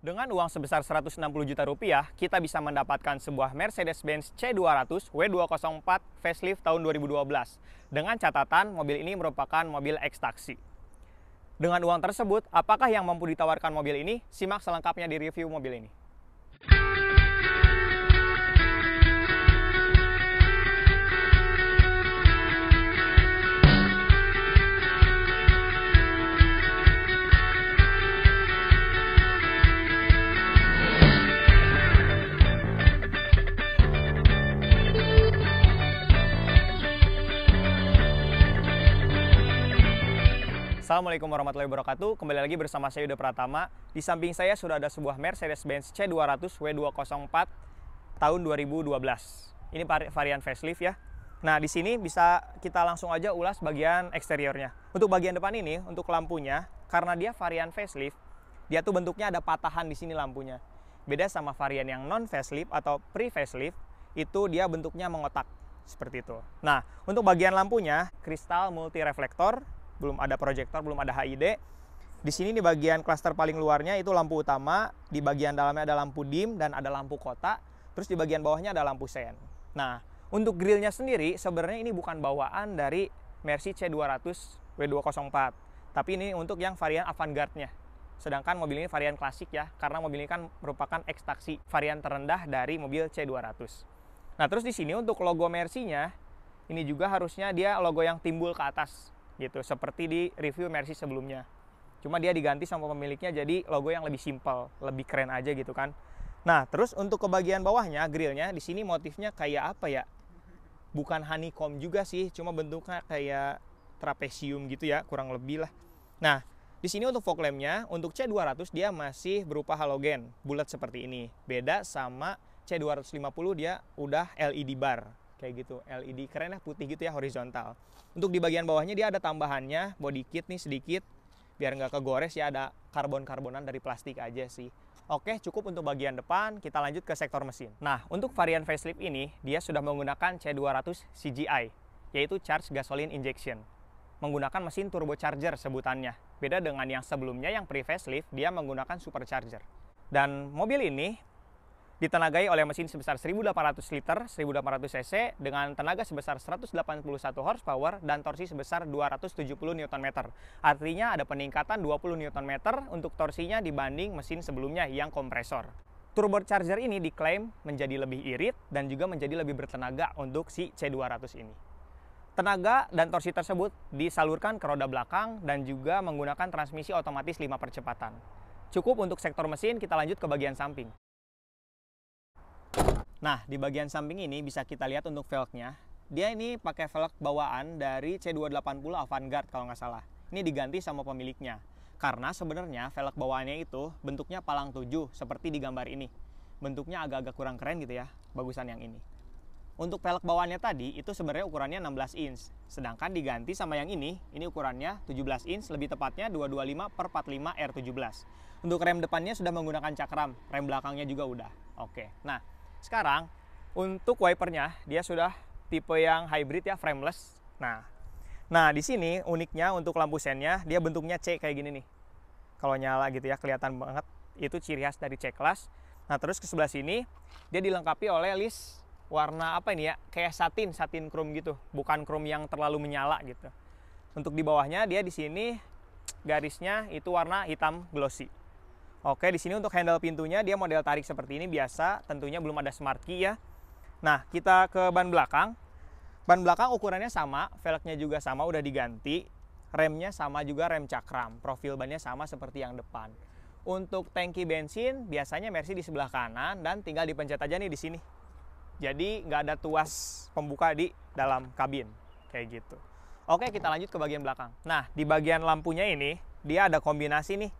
Dengan uang sebesar 160 juta rupiah, kita bisa mendapatkan sebuah Mercedes-Benz C200 W204 facelift tahun 2012. Dengan catatan, mobil ini merupakan mobil ekstaksi. Dengan uang tersebut, apakah yang mampu ditawarkan mobil ini? Simak selengkapnya di review mobil ini. Assalamualaikum warahmatullahi wabarakatuh. Kembali lagi bersama saya Yuda Pratama. Di samping saya sudah ada sebuah Mercedes-Benz C200 W204 tahun 2012. Ini varian facelift ya. Nah, di sini bisa kita langsung aja ulas bagian eksteriornya. Untuk bagian depan ini, untuk lampunya, karena dia varian facelift, dia tuh bentuknya ada patahan di sini lampunya. Beda sama varian yang non facelift atau pre facelift, itu dia bentuknya mengotak seperti itu. Nah, untuk bagian lampunya kristal multi reflektor. Belum ada proyektor, belum ada HID. Di sini di bagian klaster paling luarnya itu lampu utama, di bagian dalamnya ada lampu dim dan ada lampu kota, terus di bagian bawahnya ada lampu sen. Nah, untuk grillnya sendiri sebenarnya ini bukan bawaan dari Mercy C200 W204, tapi ini untuk yang varian Avantgarde-nya. Sedangkan mobil ini varian klasik ya, karena mobil ini kan merupakan ekstaksi varian terendah dari mobil C200. Nah, terus di sini untuk logo Mercy-nya, ini juga harusnya dia logo yang timbul ke atas. Gitu, seperti di review Mercy sebelumnya. Cuma dia diganti sama pemiliknya jadi logo yang lebih simpel, lebih keren aja gitu kan. Nah, terus untuk ke bagian bawahnya, grillnya, di sini motifnya kayak apa ya? Bukan honeycomb juga sih, cuma bentuknya kayak trapesium gitu ya, kurang lebih lah. Nah, di sini untuk fog lamp-nya, untuk C200 dia masih berupa halogen, bulat seperti ini. Beda sama C250 dia udah LED bar. Kayak gitu, LED keren ya, putih gitu ya, horizontal. Untuk di bagian bawahnya dia ada tambahannya, body kit nih sedikit, biar nggak kegores ya, ada karbon-karbonan dari plastik aja sih. Oke, cukup untuk bagian depan, kita lanjut ke sektor mesin. Nah, untuk varian facelift ini, dia sudah menggunakan C200 CGI, yaitu Charge Gasoline Injection. Menggunakan mesin turbocharger sebutannya. Beda dengan yang sebelumnya yang pre-facelift, dia menggunakan supercharger. Dan mobil ini ditenagai oleh mesin sebesar 1800 liter, 1800 cc dengan tenaga sebesar 181 horsepower dan torsi sebesar 270 Nm. Artinya ada peningkatan 20 Nm untuk torsinya dibanding mesin sebelumnya yang kompresor. Turbocharger ini diklaim menjadi lebih irit dan juga menjadi lebih bertenaga untuk si C200 ini. Tenaga dan torsi tersebut disalurkan ke roda belakang dan juga menggunakan transmisi otomatis 5 percepatan. Cukup untuk sektor mesin, kita lanjut ke bagian samping. Nah, di bagian samping ini bisa kita lihat untuk velgnya. Dia ini pakai velg bawaan dari C280 Avantgarde kalau nggak salah. Ini diganti sama pemiliknya. Karena sebenarnya velg bawaannya itu bentuknya palang 7 seperti di gambar ini. Bentuknya agak-agak kurang keren gitu ya, bagusan yang ini. Untuk velg bawaannya tadi itu sebenarnya ukurannya 16 inch. Sedangkan diganti sama yang ini ukurannya 17 inch, lebih tepatnya 225/45 R17. Untuk rem depannya sudah menggunakan cakram, rem belakangnya juga udah. Oke, nah sekarang untuk wipernya dia sudah tipe yang hybrid ya, frameless. Nah di sini uniknya untuk lampu sennya dia bentuknya C kayak gini nih. Kalau nyala gitu ya kelihatan banget, itu ciri khas dari C-Class. Nah terus ke sebelah sini dia dilengkapi oleh list warna apa ini ya, kayak satin chrome gitu, bukan chrome yang terlalu menyala gitu. Untuk di bawahnya dia di sini garisnya itu warna hitam glossy. Oke, di sini untuk handle pintunya dia model tarik seperti ini biasa, tentunya belum ada smart key ya. Nah, kita ke ban belakang. Ban belakang ukurannya sama, velgnya juga sama, udah diganti. Remnya sama juga, rem cakram. Profil bannya sama seperti yang depan. Untuk tangki bensin, biasanya Mercy di sebelah kanan dan tinggal dipencet aja nih di sini. Jadi nggak ada tuas pembuka di dalam kabin, kayak gitu. Oke, kita lanjut ke bagian belakang. Nah, di bagian lampunya ini dia ada kombinasi nih.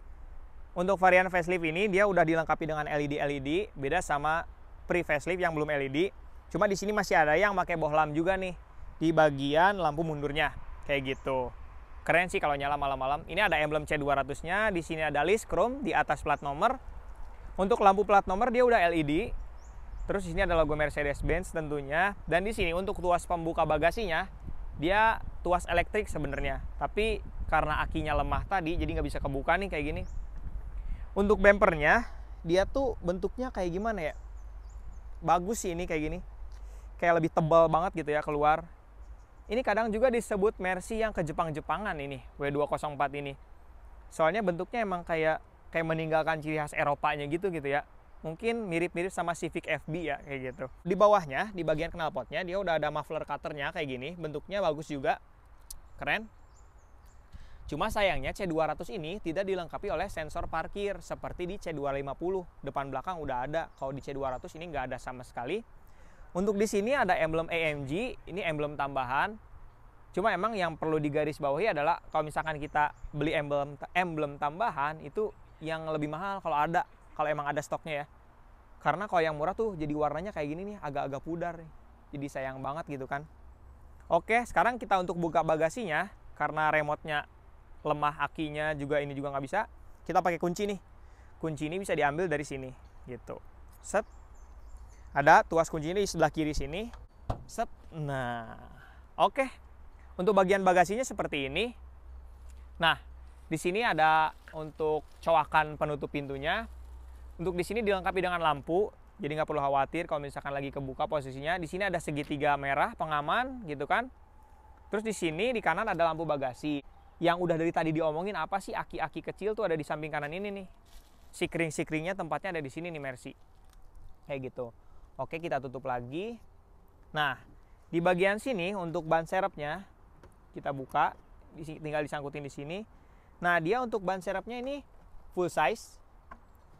Untuk varian facelift ini dia udah dilengkapi dengan LED, beda sama pre-facelift yang belum LED. Cuma di sini masih ada yang pakai bohlam juga nih di bagian lampu mundurnya, kayak gitu. Keren sih kalau nyala malam-malam. Ini ada emblem C200-nya, di sini ada list chrome di atas plat nomor. Untuk lampu plat nomor dia udah LED. Terus di sini ada logo Mercedes-Benz tentunya. Dan di sini untuk tuas pembuka bagasinya dia tuas elektrik sebenarnya. Tapi karena akinya lemah tadi jadi nggak bisa kebuka nih kayak gini. Untuk bempernya dia tuh bentuknya kayak gimana ya, bagus sih ini kayak gini, kayak lebih tebal banget gitu ya keluar. Ini kadang juga disebut Mercy yang ke Jepang-Jepangan ini, W204 ini. Soalnya bentuknya emang kayak meninggalkan ciri khas Eropanya gitu ya. Mungkin mirip-mirip sama Civic FB ya, kayak gitu. Di bawahnya, di bagian knalpotnya, dia udah ada muffler cutternya kayak gini. Bentuknya bagus juga, keren. Cuma sayangnya C200 ini tidak dilengkapi oleh sensor parkir seperti di C250. Depan belakang udah ada, kalau di C200 ini nggak ada sama sekali. Untuk di sini ada emblem AMG, ini emblem tambahan. Cuma emang yang perlu digarisbawahi adalah kalau misalkan kita beli emblem tambahan itu yang lebih mahal kalau emang ada stoknya ya. Karena kalau yang murah tuh jadi warnanya kayak gini nih, agak-agak pudar nih. Jadi sayang banget gitu kan. Oke, sekarang kita untuk buka bagasinya, karena remote-nya lemah, akinya juga ini juga nggak bisa. Kita pakai kunci nih. Kunci ini bisa diambil dari sini gitu. Set. Ada tuas kunci ini di sebelah kiri sini. Set. Nah, oke. Untuk bagian bagasinya seperti ini. Nah, di sini ada untuk coakan penutup pintunya. Untuk di sini dilengkapi dengan lampu, jadi nggak perlu khawatir kalau misalkan lagi kebuka posisinya. Di sini ada segitiga merah pengaman gitu kan. Terus di sini di kanan ada lampu bagasi. Yang udah dari tadi diomongin apa sih, aki-aki kecil tuh ada di samping kanan ini nih. Sikring-sikringnya tempatnya ada di sini nih Mercy. Kayak gitu. Oke, kita tutup lagi. Nah, di bagian sini untuk ban serepnya kita buka, tinggal disangkutin di sini. Nah, dia untuk ban serepnya ini full size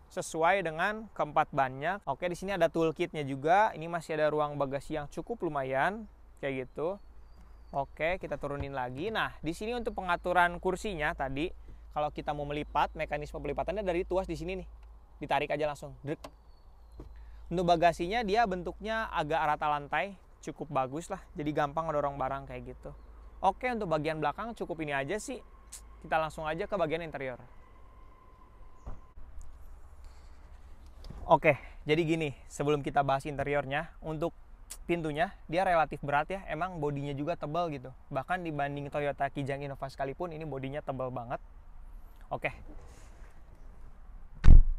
sesuai dengan keempat bannya. Oke, di sini ada toolkitnya juga. Ini masih ada ruang bagasi yang cukup lumayan kayak gitu. Oke, kita turunin lagi. Nah, di sini untuk pengaturan kursinya tadi, kalau kita mau melipat, mekanisme pelipatannya dari tuas di sini nih. Ditarik aja langsung. Drek. Untuk bagasinya dia bentuknya agak rata lantai, cukup bagus lah. Jadi gampang ngedorong barang kayak gitu. Oke, untuk bagian belakang cukup ini aja sih. Kita langsung aja ke bagian interior. Oke, jadi gini, sebelum kita bahas interiornya, untuk pintunya dia relatif berat ya, emang bodinya juga tebal gitu. Bahkan dibanding Toyota Kijang Innova sekalipun, ini bodinya tebal banget. Oke.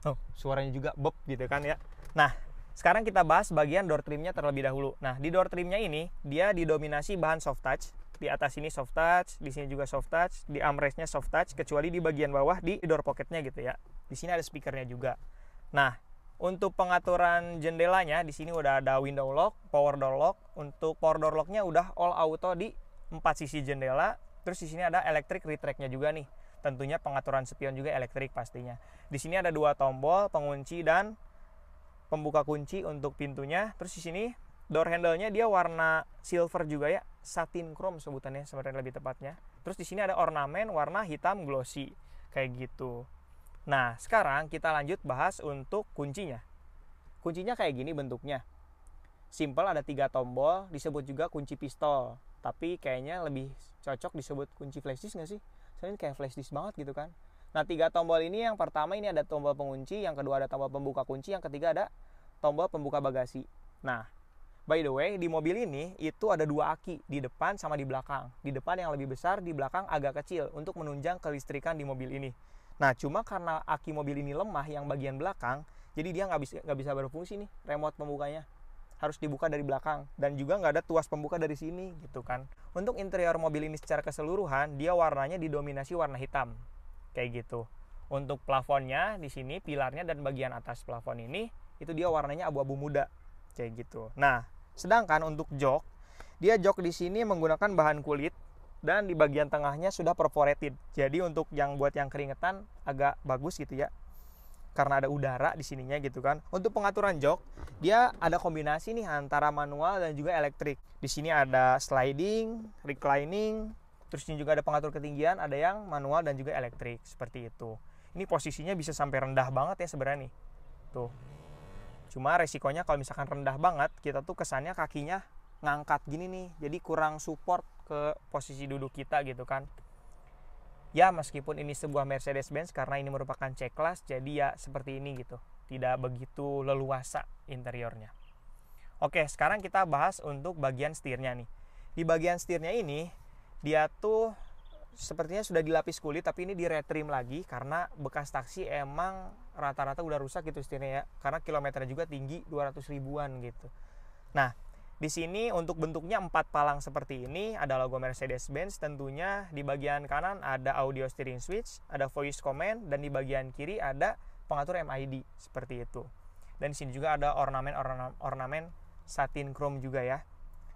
Oh, suaranya juga bop gitu kan ya. Nah, sekarang kita bahas bagian door trimnya terlebih dahulu. Nah, di door trimnya ini, dia didominasi bahan soft touch. Di atas ini soft touch, di sini juga soft touch, di armrestnya soft touch, kecuali di bagian bawah di door pocketnya gitu ya. Di sini ada speakernya juga. Nah, untuk pengaturan jendelanya di sini udah ada window lock, power door lock. Untuk power door locknya udah all auto di 4 sisi jendela. Terus di sini ada electric retract-nya juga nih. Tentunya pengaturan spion juga elektrik pastinya. Di sini ada 2 tombol pengunci dan pembuka kunci untuk pintunya. Terus di sini door handle-nya dia warna silver juga ya, satin chrome sebutannya sebenarnya lebih tepatnya. Terus di sini ada ornamen warna hitam glossy kayak gitu. Nah, sekarang kita lanjut bahas untuk kuncinya. Kuncinya kayak gini bentuknya. Simple, ada 3 tombol, disebut juga kunci pistol. Tapi kayaknya lebih cocok disebut kunci flash disk nggak sih? Soalnya kayak flash disk banget gitu kan. Nah, 3 tombol ini, yang pertama ini ada tombol pengunci, yang kedua ada tombol pembuka kunci, yang ketiga ada tombol pembuka bagasi. Nah, by the way, di mobil ini itu ada 2 aki, di depan sama di belakang. Di depan yang lebih besar, di belakang agak kecil untuk menunjang kelistrikan di mobil ini. Nah, cuma karena aki mobil ini lemah yang bagian belakang, jadi dia nggak bisa berfungsi nih remote pembukanya. Harus dibuka dari belakang, dan juga nggak ada tuas pembuka dari sini gitu kan. Untuk interior mobil ini secara keseluruhan, dia warnanya didominasi warna hitam kayak gitu. Untuk plafonnya di sini, pilarnya dan bagian atas plafon ini itu dia warnanya abu-abu muda kayak gitu. Nah, sedangkan untuk jok, dia jok di sini menggunakan bahan kulit. Dan di bagian tengahnya sudah perforated. Jadi untuk buat yang keringetan agak bagus gitu ya. Karena ada udara di sininya gitu kan. Untuk pengaturan jok, dia ada kombinasi nih antara manual dan juga elektrik. Di sini ada sliding, reclining, terus ini juga ada pengatur ketinggian, ada yang manual dan juga elektrik seperti itu. Ini posisinya bisa sampai rendah banget ya sebenarnya nih. Tuh. Cuma resikonya kalau misalkan rendah banget, kita tuh kesannya kakinya ngangkat gini nih. Jadi kurang support ke posisi duduk kita gitu kan. Ya, meskipun ini sebuah Mercedes-Benz, karena ini merupakan C-Class, jadi ya seperti ini gitu. Tidak begitu leluasa interiornya. Oke, sekarang kita bahas untuk bagian setirnya nih. Di bagian setirnya ini, dia tuh sepertinya sudah dilapis kulit, tapi ini di retrim lagi karena bekas taksi emang rata-rata udah rusak gitu setirnya ya, karena kilometernya juga tinggi 200 ribuan gitu. Nah, di sini untuk bentuknya 4 palang seperti ini, ada logo Mercedes-Benz tentunya. Di bagian kanan ada audio steering switch, ada voice command, dan di bagian kiri ada pengatur MID seperti itu. Dan di sini juga ada ornamen satin chrome juga ya.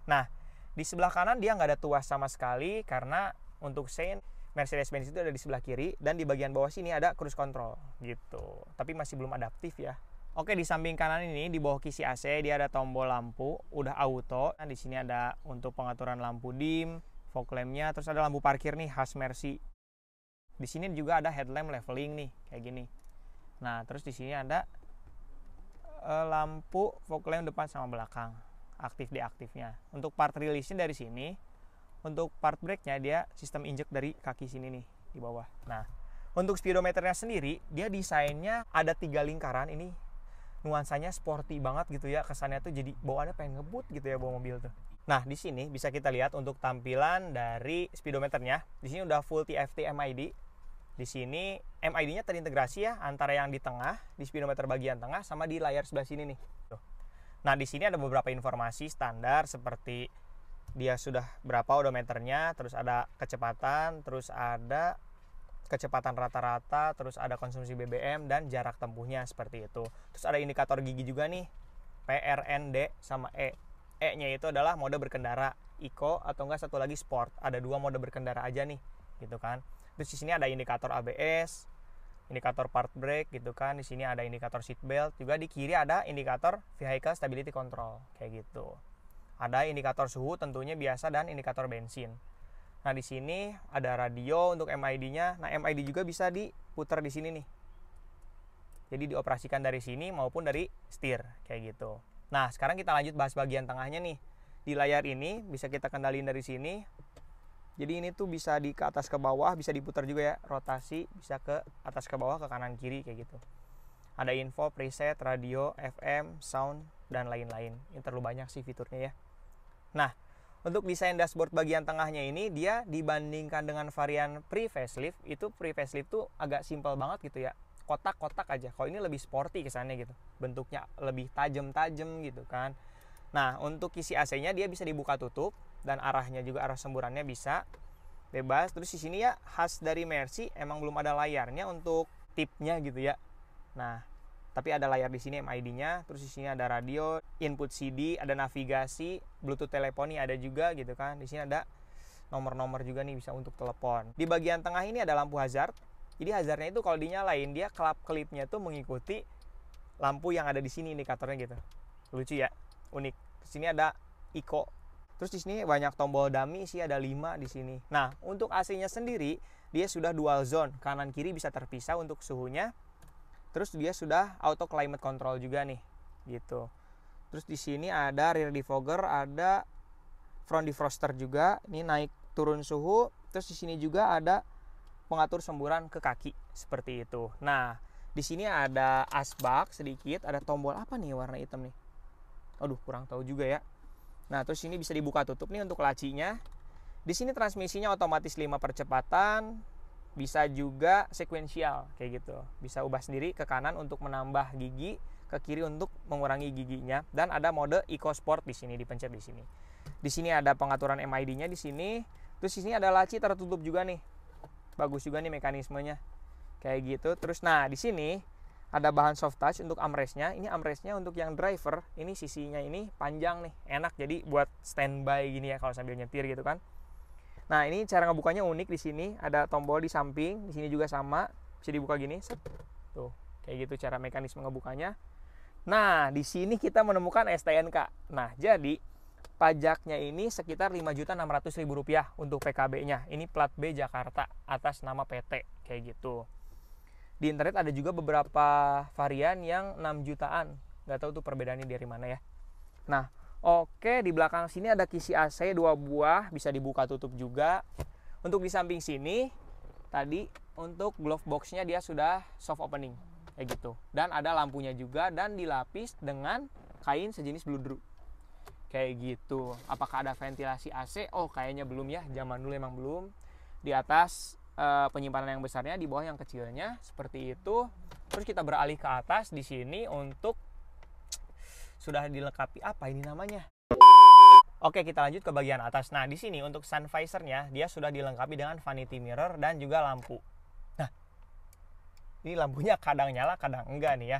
Nah, di sebelah kanan dia nggak ada tuas sama sekali, karena untuk sein Mercedes-Benz itu ada di sebelah kiri, dan di bagian bawah sini ada cruise control gitu. Tapi masih belum adaptif ya. Oke, di samping kanan ini di bawah kisi AC dia ada tombol lampu udah auto. Nah, di sini ada untuk pengaturan lampu dim, fog lamp-nya, terus ada lampu parkir nih khas Mercy. Di sini juga ada headlamp leveling nih kayak gini. Nah, terus di sini ada lampu fog lamp depan sama belakang, aktif deaktifnya. Untuk part release-nya dari sini. Untuk part brake-nya dia sistem injek dari kaki sini nih di bawah. Nah, untuk speedometernya sendiri dia desainnya ada 3 lingkaran. Ini nuansanya sporty banget gitu ya, kesannya tuh jadi bawaannya pengen ngebut gitu ya bawa mobil tuh. Nah, di sini bisa kita lihat untuk tampilan dari speedometernya. Di sini udah full TFT MID. Di sini MID-nya terintegrasi ya antara yang di tengah, di speedometer bagian tengah, sama di layar sebelah sini nih. Nah, di sini ada beberapa informasi standar seperti dia sudah berapa odometernya, terus ada kecepatan, terus ada kecepatan rata-rata, terus ada konsumsi BBM dan jarak tempuhnya seperti itu. Terus ada indikator gigi juga nih, PRND sama E. E-nya itu adalah mode berkendara, Eco atau enggak satu lagi Sport. Ada 2 mode berkendara aja nih, gitu kan. Terus di sini ada indikator ABS, indikator park brake gitu kan. Di sini ada indikator seat belt, juga di kiri ada indikator vehicle stability control kayak gitu. Ada indikator suhu tentunya biasa dan indikator bensin. Nah, di sini ada radio untuk MID-nya. Nah, MID juga bisa diputar di sini nih. Jadi dioperasikan dari sini maupun dari setir kayak gitu. Nah, sekarang kita lanjut bahas bagian tengahnya nih. Di layar ini bisa kita kendaliin dari sini. Jadi ini tuh bisa di ke atas ke bawah, bisa diputar juga ya, rotasi bisa ke atas ke bawah, ke kanan kiri kayak gitu. Ada info, preset, radio, FM, sound, dan lain-lain. Ini terlalu banyak sih fiturnya ya. Nah, untuk desain dashboard bagian tengahnya ini, dia dibandingkan dengan varian pre-facelift, itu pre-facelift tuh agak simpel banget gitu ya. Kotak-kotak aja. Kalau ini lebih sporty kesannya gitu. Bentuknya lebih tajam-tajam gitu kan. Nah, untuk kisi AC-nya dia bisa dibuka tutup, dan arahnya juga arah semburannya bisa bebas. Terus di sini ya khas dari Mercy, emang belum ada layarnya untuk tipnya gitu ya. Nah, tapi ada layar di sini MID-nya, terus di sini ada radio, input CD, ada navigasi, Bluetooth teleponi ada juga gitu kan. Di sini ada nomor-nomor juga nih bisa untuk telepon. Di bagian tengah ini ada lampu hazard. Jadi hazardnya itu kalau dinyalain dia kelap-kelipnya tuh mengikuti lampu yang ada di sini indikatornya gitu. Lucu ya, unik. Di sini ada Eco. Terus di sini banyak tombol dummy sih, ada 5 di sini. Nah, untuk AC-nya sendiri dia sudah dual zone, kanan kiri bisa terpisah untuk suhunya. Terus dia sudah auto climate control juga nih, gitu. Terus di sini ada rear defogger, ada front defroster juga. Ini naik turun suhu. Terus di sini juga ada pengatur semburan ke kaki seperti itu. Nah, di sini ada asbak sedikit, ada tombol apa nih warna hitam nih? Aduh, kurang tahu juga ya. Nah, terus ini bisa dibuka tutup nih untuk lacinya. Di sini transmisinya otomatis 5 percepatan. Bisa juga sekuensial kayak gitu. Bisa ubah sendiri ke kanan untuk menambah gigi, ke kiri untuk mengurangi giginya, dan ada mode Eco Sport di sini, dipencet di sini. Di sini ada pengaturan MID-nya di sini. Terus di sini ada laci tertutup juga nih. Bagus juga nih mekanismenya. Kayak gitu. Terus nah, di sini ada bahan soft touch untuk armrest-nya. Ini armrest-nya untuk yang driver, ini sisinya ini panjang nih, enak jadi buat standby gini ya kalau sambil nyetir gitu kan. Nah, ini cara ngebukanya unik di sini, ada tombol di samping, di sini juga sama, bisa dibuka gini, set. Tuh, kayak gitu cara mekanisme ngebukanya. Nah, di sini kita menemukan STNK. Nah, jadi pajaknya ini sekitar Rp5.600.000 untuk PKB-nya. Ini plat B Jakarta atas nama PT, kayak gitu. Di internet ada juga beberapa varian yang 6 jutaan. Nggak tahu tuh perbedaannya dari mana ya. Nah, oke, di belakang sini ada kisi AC 2 buah, bisa dibuka tutup juga. Untuk di samping sini, tadi untuk glove box-nya dia sudah soft opening, kayak gitu. Dan ada lampunya juga, dan dilapis dengan kain sejenis bludru. Kayak gitu. Apakah ada ventilasi AC? Oh, kayaknya belum ya, zaman dulu emang belum. Di atas penyimpanan yang besarnya, di bawah yang kecilnya, seperti itu. Terus kita beralih ke atas di sini untuk sudah dilengkapi apa ini namanya? Oke, kita lanjut ke bagian atas. Nah, di sini untuk sun visor-nya dia sudah dilengkapi dengan vanity mirror dan juga lampu. Nah, ini lampunya kadang nyala, kadang enggak nih ya.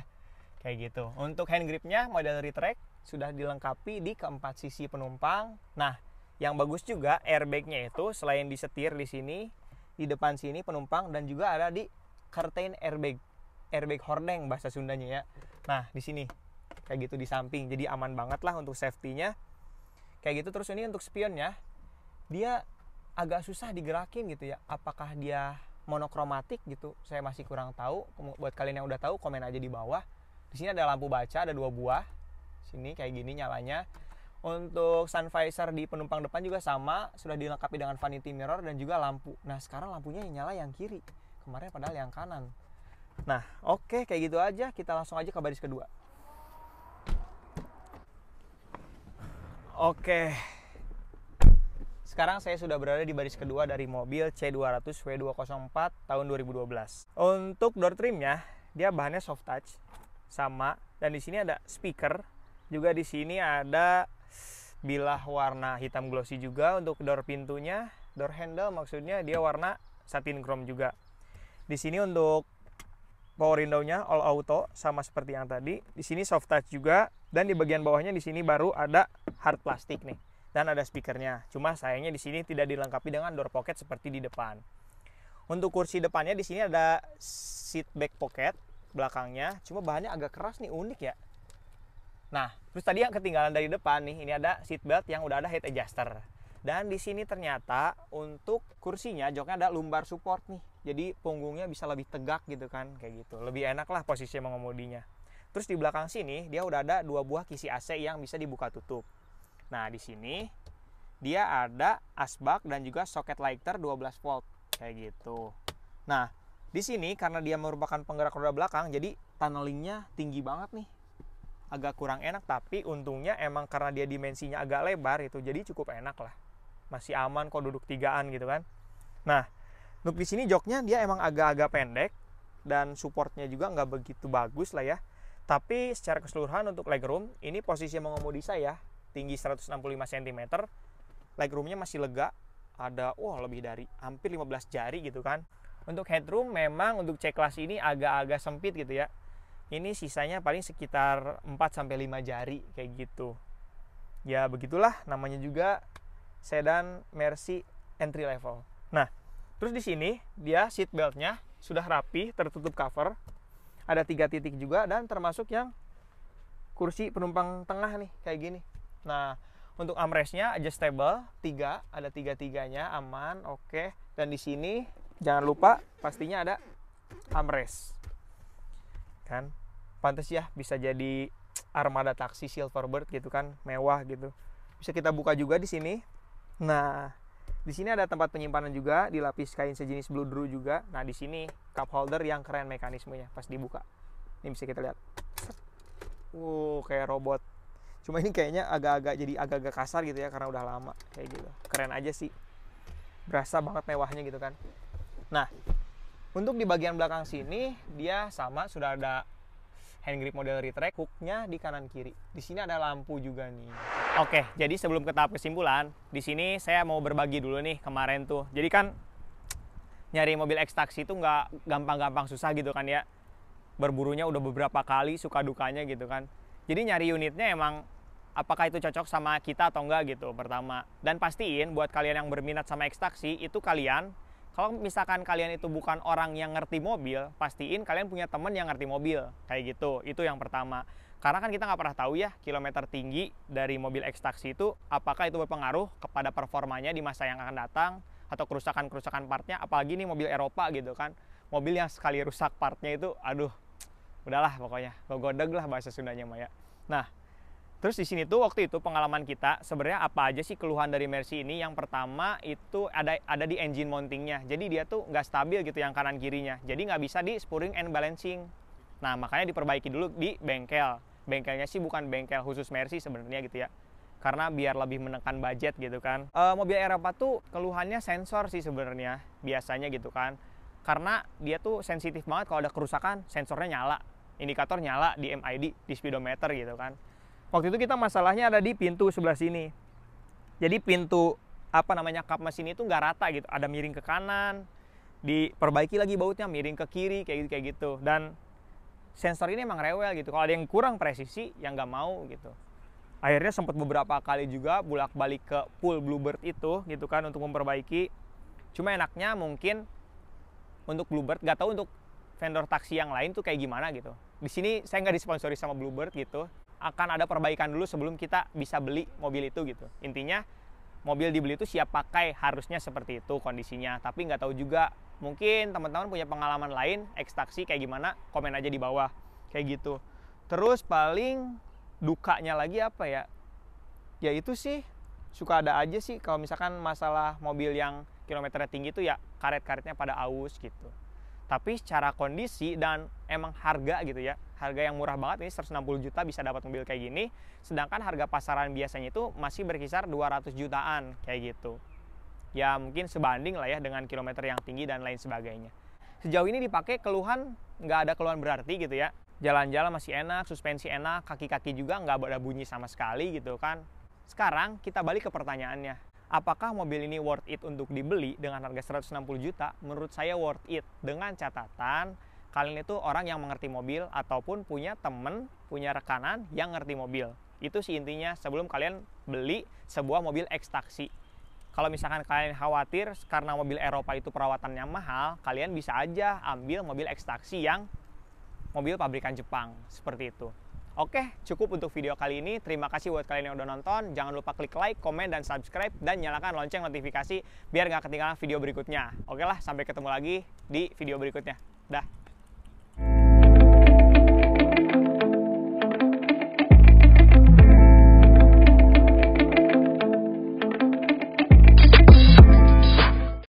Kayak gitu. Untuk hand grip-nya model retract sudah dilengkapi di keempat sisi penumpang. Nah, yang bagus juga airbag-nya itu selain disetir di sini, di depan sini penumpang dan juga ada di curtain airbag. Airbag hordeng bahasa Sundanya ya. Nah, di sini kayak gitu di samping. Jadi aman banget lah untuk safety-nya. Kayak gitu. Terus ini untuk spionnya dia agak susah digerakin gitu ya. Apakah dia monokromatik gitu? Saya masih kurang tahu. Buat kalian yang udah tahu komen aja di bawah. Di sini ada lampu baca, ada 2 buah. Sini kayak gini nyalanya. Untuk sun visor di penumpang depan juga sama, sudah dilengkapi dengan vanity mirror dan juga lampu. Nah, sekarang lampunya yang nyala yang kiri. Kemarin padahal yang kanan. Nah, oke, kayak gitu aja. Kita langsung aja ke baris kedua. Oke, sekarang saya sudah berada di baris kedua dari mobil C200 W204 tahun 2012. Untuk door trimnya, dia bahannya soft touch, sama. Dan di sini ada speaker, juga di sini ada bilah warna hitam glossy juga. Untuk door pintunya, door handle maksudnya dia warna satin chrome juga. Di sini untuk power window-nya all auto sama seperti yang tadi. Di sini soft touch juga. Dan di bagian bawahnya di sini baru ada hard plastik nih. Dan ada speakernya. Cuma sayangnya di sini tidak dilengkapi dengan door pocket seperti di depan. Untuk kursi depannya di sini ada seat back pocket belakangnya. Cuma bahannya agak keras nih, unik ya. Nah, terus tadi yang ketinggalan dari depan nih, ini ada seat belt yang udah ada head adjuster. Dan di sini ternyata untuk kursinya joknya ada lumbar support nih. Jadi punggungnya bisa lebih tegak gitu kan, kayak gitu. Lebih enak lah posisi mengemudinya. Terus di belakang sini dia udah ada 2 buah kisi AC yang bisa dibuka tutup. Nah, di sini dia ada asbak dan juga soket lighter 12 volt kayak gitu. Nah, di sini karena dia merupakan penggerak roda belakang, jadi tunnelingnya tinggi banget nih. Agak kurang enak, tapi untungnya emang karena dia dimensinya agak lebar itu, jadi cukup enak lah. Masih aman kok duduk tigaan gitu kan. Nah, untuk di sini joknya dia emang agak-agak pendek dan supportnya juga nggak begitu bagus lah ya. Tapi secara keseluruhan untuk legroom, ini posisi mengemudi saya tinggi 165 cm. Legroomnya masih lega, ada lebih dari hampir 15 jari gitu kan. Untuk headroom memang untuk C-Class ini agak-agak sempit gitu ya. Ini sisanya paling sekitar 4-5 jari kayak gitu. Ya begitulah, namanya juga sedan Mercy entry level. Nah, terus di sini dia seat beltnya sudah rapi, tertutup cover. Ada 3 titik juga dan termasuk yang kursi penumpang tengah nih kayak gini. Nah, untuk armrestnya adjustable 3, ada 3-3-nya aman, oke. Dan di sini jangan lupa pastinya ada armrest. Kan? Pantes ya bisa jadi armada taksi Silverbird gitu kan, mewah gitu. Bisa kita buka juga di sini. Nah, di sini ada tempat penyimpanan juga, dilapis kain sejenis bludru juga. Nah, di sini cup holder yang keren mekanismenya pas dibuka. Ini bisa kita lihat. Kayak robot. Cuma ini kayaknya agak-agak kasar gitu ya karena udah lama kayak gitu. Keren aja sih. Berasa banget mewahnya gitu kan. Nah, untuk di bagian belakang sini dia sama, sudah ada hand grip model retract, hooknya di kanan kiri. Di sini ada lampu juga nih. Oke, jadi sebelum ke tahap kesimpulan, di sini saya mau berbagi dulu nih kemarin tuh. Jadi kan nyari mobil X-Taxi itu nggak gampang-gampang, susah gitu kan ya. Berburunya udah beberapa kali, suka dukanya gitu kan. Jadi nyari unitnya emang apakah itu cocok sama kita atau enggak gitu pertama. Dan pastiin buat kalian yang berminat sama X-Taxi itu kalian, kalau misalkan kalian itu bukan orang yang ngerti mobil, pastiin kalian punya temen yang ngerti mobil kayak gitu. Itu yang pertama. Karena kan kita nggak pernah tahu ya kilometer tinggi dari mobil X-Taxi itu apakah itu berpengaruh kepada performanya di masa yang akan datang atau kerusakan-kerusakan partnya. Apalagi nih mobil Eropa gitu kan, mobil yang sekali rusak partnya itu, aduh, udahlah pokoknya gogodeg lah bahasa Sundanya Maya. Nah, terus di sini tuh waktu itu pengalaman kita sebenarnya apa aja sih keluhan dari Mercy ini? Yang pertama itu ada di engine mountingnya. Jadi dia tuh nggak stabil gitu yang kanan kirinya. Jadi nggak bisa di spurring and balancing. Nah, makanya diperbaiki dulu di bengkel. Bengkelnya sih bukan bengkel khusus Mercy sebenarnya gitu ya. Karena biar lebih menekan budget gitu kan. Mobil Eropa tuh keluhannya sensor sih sebenarnya biasanya gitu kan. karena dia tuh sensitif banget kalau ada kerusakan, sensornya nyala, indikator nyala di MID, di speedometer gitu kan. Waktu itu kita masalahnya ada di pintu sebelah sini. Jadi pintu kap mesin itu nggak rata gitu, ada miring ke kanan, diperbaiki lagi bautnya miring ke kiri kayak gitu. Dan sensor ini emang rewel gitu. Kalau ada yang kurang presisi, ya nggak mau gitu. Akhirnya sempat beberapa kali juga bolak-balik ke pool Bluebird itu gitu kan untuk memperbaiki. Cuma enaknya mungkin untuk Bluebird, nggak tahu untuk vendor taksi yang lain tuh kayak gimana gitu. Di sini saya nggak disponsori sama Bluebird gitu. Akan ada perbaikan dulu sebelum kita bisa beli mobil itu gitu. Intinya mobil dibeli itu siap pakai, harusnya seperti itu kondisinya. Tapi nggak tahu juga, mungkin teman-teman punya pengalaman lain eks taksi kayak gimana, komen aja di bawah kayak gitu. Terus paling dukanya lagi apa ya? Ya itu sih, suka ada aja sih kalau misalkan masalah mobil yang kilometernya tinggi itu ya karet-karetnya pada aus gitu. Tapi secara kondisi dan emang harga gitu ya, harga yang murah banget, ini 160 juta bisa dapat mobil kayak gini, sedangkan harga pasaran biasanya itu masih berkisar 200 jutaan kayak gitu. Ya mungkin sebanding lah ya dengan kilometer yang tinggi dan lain sebagainya. Sejauh ini dipakai keluhan, nggak ada keluhan berarti gitu ya. Jalan-jalan masih enak, suspensi enak, kaki-kaki juga nggak ada bunyi sama sekali gitu kan. Sekarang kita balik ke pertanyaannya. Apakah mobil ini worth it untuk dibeli dengan harga 160 juta? Menurut saya worth it. Dengan catatan, kalian itu orang yang mengerti mobil ataupun punya temen, punya rekanan yang ngerti mobil. Itu sih intinya sebelum kalian beli sebuah mobil eks taksi. Kalau misalkan kalian khawatir karena mobil Eropa itu perawatannya mahal, kalian bisa aja ambil mobil eks taksi yang mobil pabrikan Jepang, seperti itu. Oke, cukup untuk video kali ini. Terima kasih buat kalian yang udah nonton. Jangan lupa klik like, komen, dan subscribe. Dan nyalakan lonceng notifikasi biar nggak ketinggalan video berikutnya. Oke lah, sampai ketemu lagi di video berikutnya. Dah.